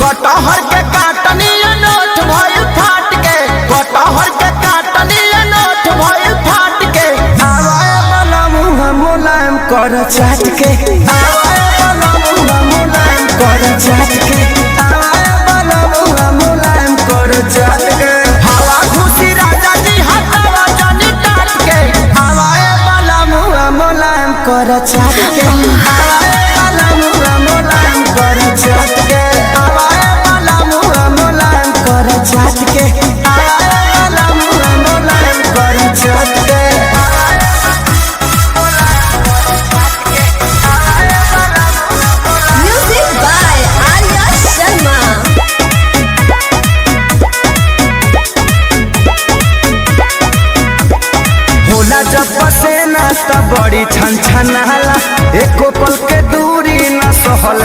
कटहर के काटनी नोट भइल फाट के, कटहर के काटनी नोट भइल फाट के। आवाए वाला मुँह मुलायम कर चाट के, आवाए वाला मुँह मुलायम कर चाट के, आवाए वाला मुँह मुलायम कर चाट के। हवा घुसी राजा जी हटावा जानी काट के, आवाए वाला मुँह मुलायम कर चाट के, आवाए वाला मुँह मुलायम कर चाट के, आवाए वाला मुँह मुलायम कर चाट के, आवाए वाला मुँह मुलायम कर चाट के। Music by Arya Sharma. होला जब पसेना त बड़ी छन छनाला, एको पल के दूरी न सहल